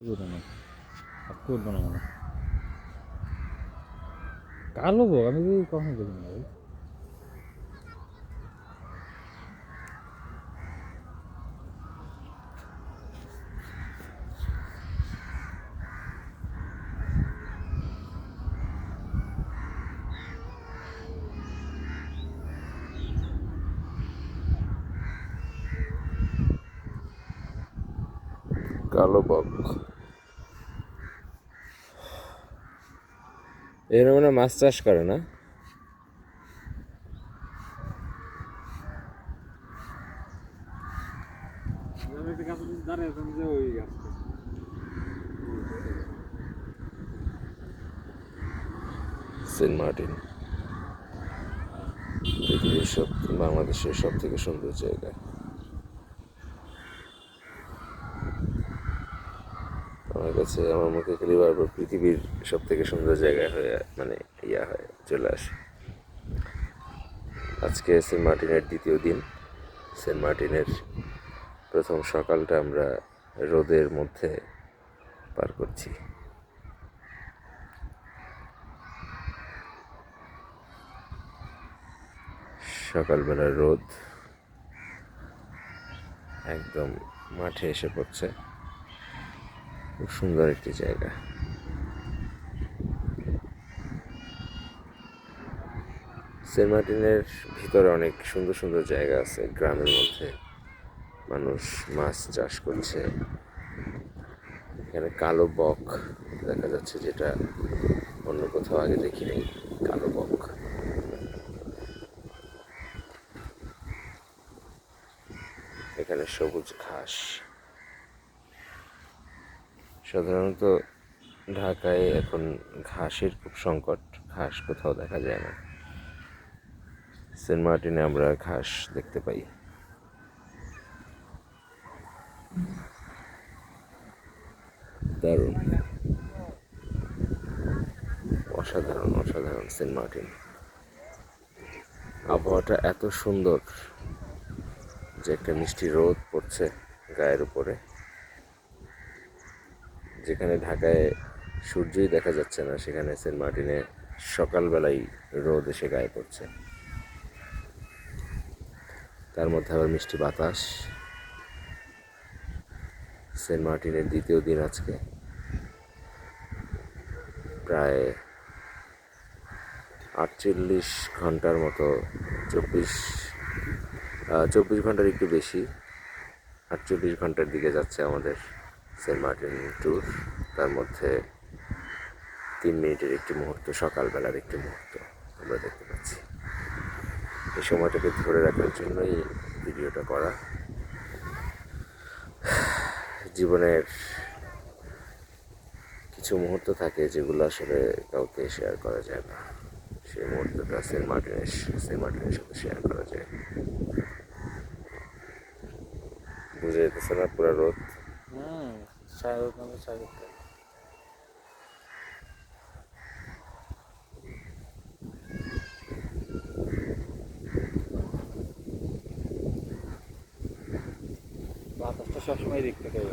করবো না, করবো না মানে কালো বউ আমি কখন দেখি না ভাই। কালো বক এর মানে মাছ চাষ করে না। সেন্ট মার্টিন পৃথিবীর বাংলাদেশের সব থেকে সুন্দর জায়গা। আমার কাছে আমার মুখে খালি বারবার পৃথিবীর সব থেকে সুন্দর জায়গা হয়ে মানে হয় চলে আসে। আজকে সেন্ট মার্টিনের দ্বিতীয় দিন। সেন্ট মার্টিনের প্রথম সকালটা আমরা রোদের মধ্যে পার করছি। সকালবেলার রোদ একদম মাঠে এসে পড়ছে। খুব সুন্দর একটি জায়গা। সেন্ট মার্টিনের ভিতরে অনেক সুন্দর সুন্দর জায়গা আছে। গ্রামের মধ্যে মানুষ মাছ চাষ করছে। এখানে কালো বক দেখা যাচ্ছে, যেটা অন্য কোথাও আগে দেখি নেই। কালো বক, এখানে সবুজ ঘাস। সাধারণত ঢাকায় এখন ঘাসের খুব সংকট, ঘাস কোথাও দেখা যায় না। সেন্ট মার্টিনে আমরা ঘাস দেখতে পাই। দারুণ, অসাধারণ অসাধারণ সেন্ট মার্টিন। আবহাওয়াটা এত সুন্দর যে একটা মিষ্টি রোদ পড়ছে গায়ের উপরে। যেখানে ঢাকায় সূর্যই দেখা যাচ্ছে না, সেখানে সেন্ট মার্টিনে সকালবেলায় রোদ এসে গায়ে পড়ছে। তার মধ্যে আবার মিষ্টি বাতাস। সেন্ট মার্টিনের দ্বিতীয় দিন আজকে। প্রায় 48 ঘন্টার মতো, 24 ঘন্টার একটু বেশি, 48 ঘন্টার দিকে যাচ্ছে আমাদের সেন্ট মার্টিন ট্যুর। তার মধ্যে 3 মিনিটের একটি মুহূর্ত, সকালবেলার একটি মুহূর্ত আমরা দেখতে পাচ্ছি। এই সময়টাকে ধরে রাখার জন্যই ভিডিওটা করা। জীবনের কিছু মুহূর্ত থাকে যেগুলো আসলে কাউকে শেয়ার করা যায় না। সেই মুহূর্তটা সেন্ট মার্টিনের সাথে শেয়ার করা যায়। বুঝে যেতেছে না পুরো রোদ। বাতাসটা সবসময় দেখতে পাই।